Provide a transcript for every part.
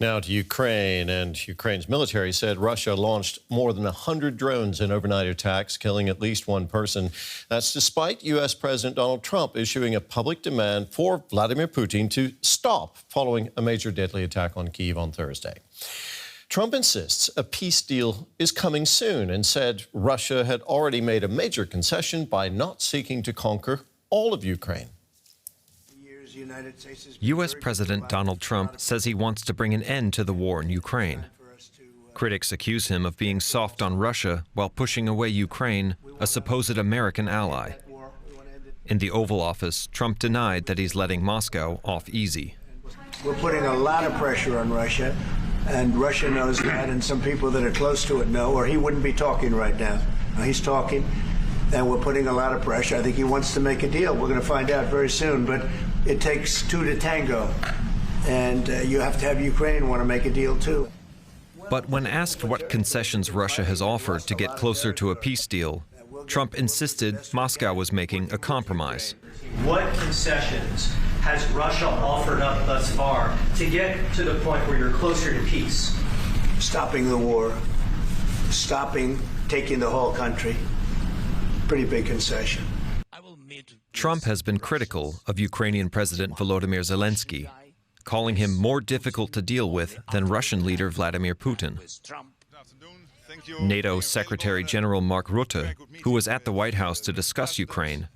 Now to Ukraine, and Ukraine's military said Russia launched more than 100 drones in overnight attacks, killing at least one person. That's despite U.S. President Donald Trump issuing a public demand for Vladimir Putin to stop following a major deadly attack on Kyiv on Thursday. Trump insists a peace deal is coming soon and said Russia had already made a major concession by not seeking to conquer all of Ukraine. U.S. President Donald Trump says he wants to bring an end to the war in Ukraine. Critics accuse him of being soft on Russia while pushing away Ukraine, a supposed American ally. In the Oval Office, Trump denied that he's letting Moscow off easy. We're putting a lot of pressure on Russia, and Russia knows that, and some people that are close to it know, or he wouldn't be talking right now. He's talking, and we're putting a lot of pressure. I think he wants to make a deal. We're going to find out very soon, but it takes two to tango, and you have to have Ukraine want to make a deal too. But when asked what concessions Russia has offered to get closer to a peace deal, Trump insisted Moscow was making a compromise. What concessions has Russia offered up thus far to get to the point where you're closer to peace? Stopping the war, stopping taking the whole country. Pretty big concession. Trump has been critical of Ukrainian President Volodymyr Zelensky, calling him more difficult to deal with than Russian leader Vladimir Putin. NATO Secretary General Mark Rutte, who was at the White House to discuss Ukraine,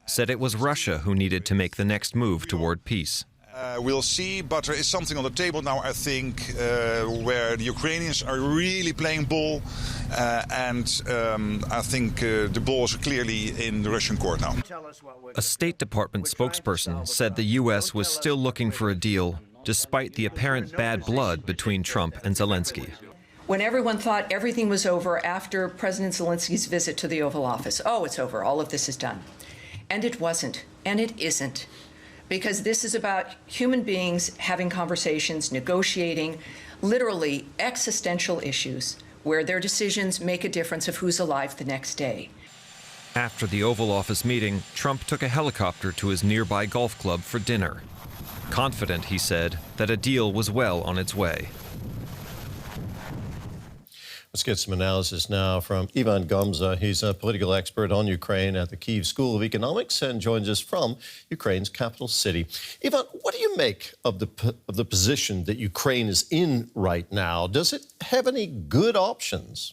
said it was Russia who needed to make the next move toward peace. We'll see, but there is something on the table now, I think, where the Ukrainians are really playing ball, and I think the ball is clearly in the Russian court now. A State Department spokesperson said the U.S. was still looking for a deal, despite the apparent bad blood between Trump and Zelensky. When everyone thought everything was over after President Zelensky's visit to the Oval Office, oh, it's over, all of this is done. And it wasn't, and it isn't. Because this is about human beings having conversations, negotiating, literally existential issues where their decisions make a difference of who's alive the next day. After the Oval Office meeting, Trump took a helicopter to his nearby golf club for dinner. Confident, he said, that a deal was well on its way. Let's get some analysis now from Gomza. He's a political expert on Ukraine at the Kyiv School of Economics and joins us from Ukraine's capital city. Ivan, what do you make of the position that Ukraine is in right now? Does it have any good options?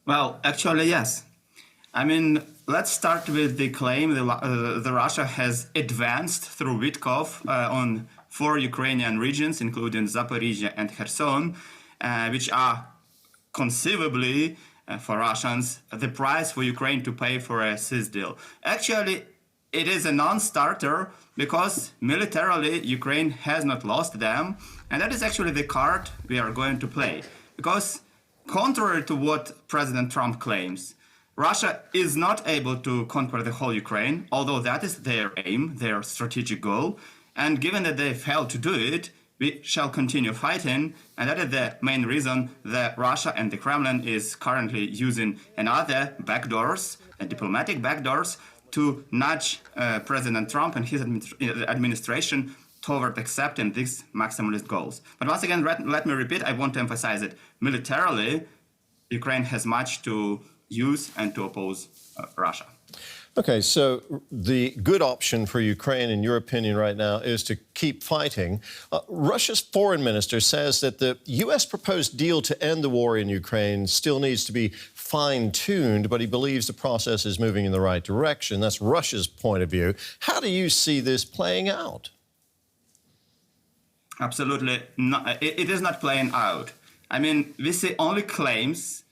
Well, actually, yes. I mean, let's start with the claim that Russia has advanced through Witkov on 4 Ukrainian regions, including Zaporizhia and Kherson, which are conceivably, for Russians, the price for Ukraine to pay for a peace deal. Actually, it is a non-starter because militarily Ukraine has not lost them, and that is actually the card we are going to play. Because contrary to what President Trump claims, Russia is not able to conquer the whole Ukraine, although that is their aim, their strategic goal, and given that they failed to do it, we shall continue fighting, and that is the main reason that Russia and the Kremlin is currently using another backdoors, diplomatic backdoors, to nudge President Trump and his administration toward accepting these maximalist goals. But once again, let me repeat, I want to emphasize it. Militarily, Ukraine has much to use and to oppose Russia. Okay, so the good option for Ukraine, in your opinion, right now is to keep fighting. Russia's foreign minister says that the U.S. proposed deal to end the war in Ukraine still needs to be fine-tuned, but he believes the process is moving in the right direction. That's Russia's point of view. How do you see this playing out? Absolutely not. It is not playing out. I mean, we see only claims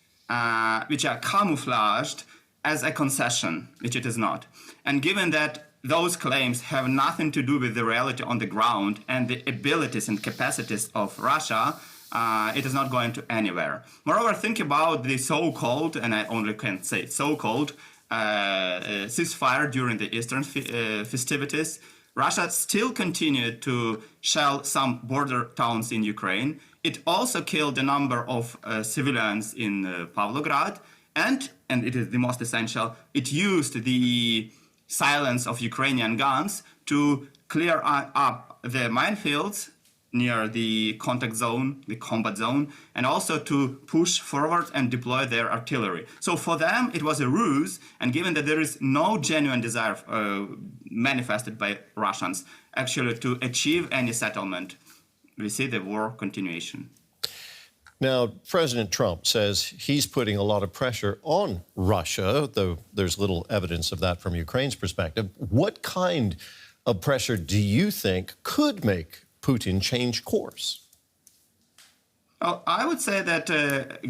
which are camouflaged as a concession, which it is not. And given that those claims have nothing to do with the reality on the ground and the abilities and capacities of Russia, it is not going to anywhere. Moreover, think about the so-called, and I only can say so-called, ceasefire during the Eastern festivities. Russia still continued to shell some border towns in Ukraine. It also killed a number of civilians in Pavlograd, and it is the most essential, it used the silence of Ukrainian guns to clear up the minefields near the contact zone, the combat zone, and also to push forward and deploy their artillery. So for them, it was a ruse, and given that there is no genuine desire manifested by Russians actually to achieve any settlement, we see the war continuation. Now, President Trump says he's putting a lot of pressure on Russia, though there's little evidence of that from Ukraine's perspective. What kind of pressure do you think could make Putin change course? Well, I would say that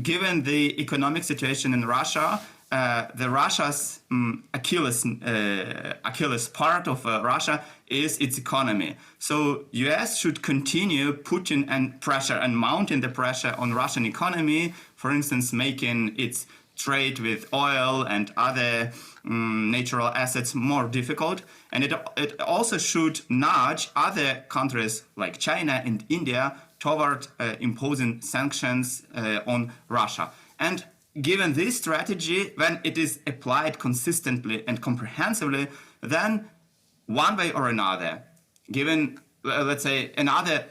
given the economic situation in Russia, Russia's Achilles part of Russia is its economy. So U.S. should continue putting and pressure and mounting the pressure on Russian economy, for instance, making its trade with oil and other natural assets more difficult. And it also should nudge other countries like China and India toward imposing sanctions on Russia. And given this strategy, when it is applied consistently and comprehensively, then one way or another, given, let's say, another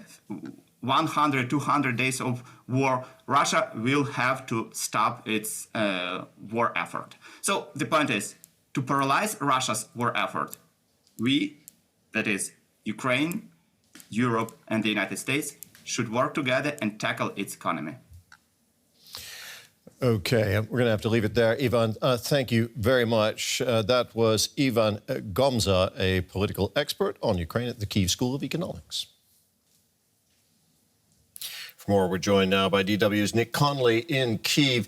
100, 200 days of war, Russia will have to stop its war effort. So the point is, to paralyze Russia's war effort, we, that is Ukraine, Europe, and the United States, should work together and tackle its economy. Okay, we're going to have to leave it there. Ivan, thank you very much. That was Ivan Gomza, a political expert on Ukraine at the Kyiv School of Economics. For more, we're joined now by DW's Nick Connolly in Kyiv.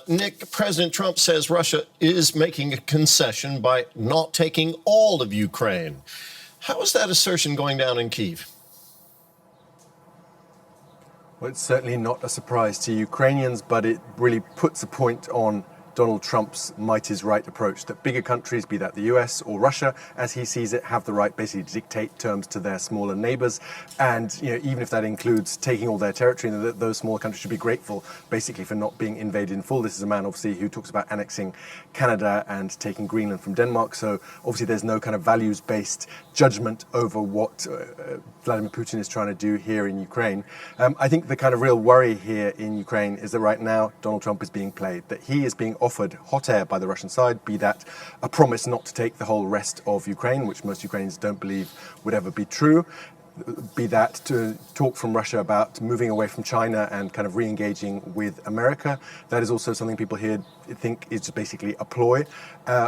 Nick, President Trump says Russia is making a concession by not taking all of Ukraine. How is that assertion going down in Kyiv? Well, it's certainly not a surprise to Ukrainians, but it really puts a point on Donald Trump's might is right approach, that bigger countries, be that the US or Russia, as he sees it, have the right basically to dictate terms to their smaller neighbors. And even if that includes taking all their territory, those smaller countries should be grateful basically for not being invaded in full. This is a man obviously who talks about annexing Canada and taking Greenland from Denmark. So obviously there's no kind of values-based judgment over what Vladimir Putin is trying to do here in Ukraine. I think the kind of real worry here in Ukraine is that right now Donald Trump is being played, that he is being offered hot air by the Russian side, be that a promise not to take the whole rest of Ukraine, which most Ukrainians don't believe would ever be true, be that to talk from Russia about moving away from China and kind of re-engaging with America. That is also something people here think is basically a ploy,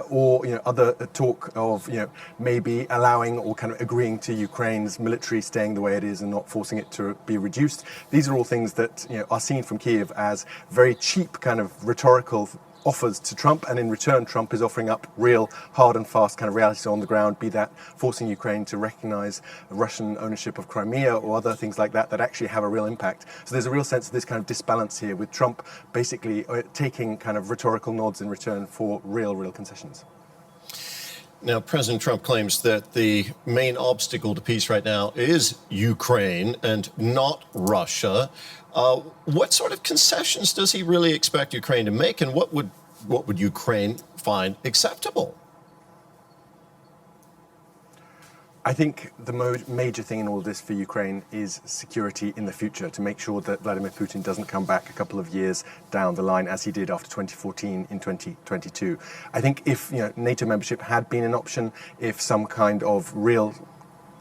or other talk of maybe allowing or kind of agreeing to Ukraine's military staying the way it is and not forcing it to be reduced. These are all things that are seen from Kyiv as very cheap kind of rhetorical offers to Trump, and in return Trump is offering up real hard and fast kind of realities on the ground, be that forcing Ukraine to recognize Russian ownership of Crimea or other things like that actually have a real impact. So there's a real sense of this kind of disbalance here, with Trump basically taking kind of rhetorical nods in return for real concessions. Now, President Trump claims that the main obstacle to peace right now is Ukraine and not Russia. What sort of concessions does he really expect Ukraine to make, and what would Ukraine find acceptable? I think the major thing in all of this for Ukraine is security in the future, to make sure that Vladimir Putin doesn't come back a couple of years down the line as he did after 2014 in 2022. I think if NATO membership had been an option, if some kind of real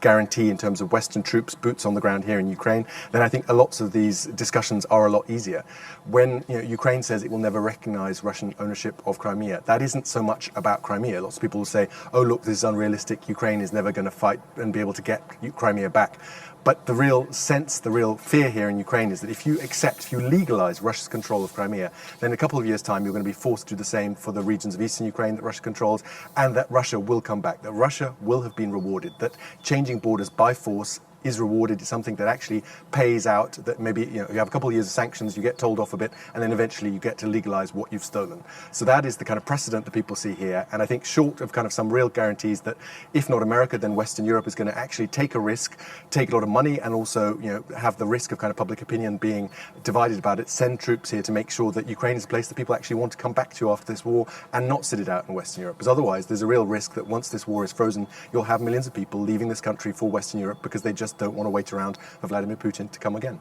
guarantee in terms of Western troops, boots on the ground here in Ukraine, then I think lots of these discussions are a lot easier. When Ukraine says it will never recognize Russian ownership of Crimea, that isn't so much about Crimea. Lots of people will say, oh look, this is unrealistic, Ukraine is never going to fight and be able to get Crimea back. But the real sense, the real fear here in Ukraine is that if you legalize Russia's control of Crimea, then in a couple of years' time you're going to be forced to do the same for the regions of eastern Ukraine that Russia controls, and that Russia will come back, that Russia will have been rewarded, that changing borders by force is rewarded, is something that actually pays out, that maybe you have a couple of years of sanctions, you get told off a bit, and then eventually you get to legalize what you've stolen. So that is the kind of precedent that people see here, and I think short of kind of some real guarantees that if not America, then Western Europe is going to actually take a risk, take a lot of money, and also have the risk of kind of public opinion being divided about it, send troops here to make sure that Ukraine is a place that people actually want to come back to after this war and not sit it out in Western Europe. Because otherwise there's a real risk that once this war is frozen, you'll have millions of people leaving this country for Western Europe because they just just don't want to wait around for Vladimir Putin to come again.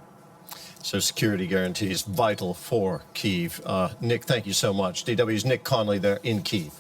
So security guarantees vital for Kyiv. Nick, thank you so much. DW's Nick Connolly there in Kyiv.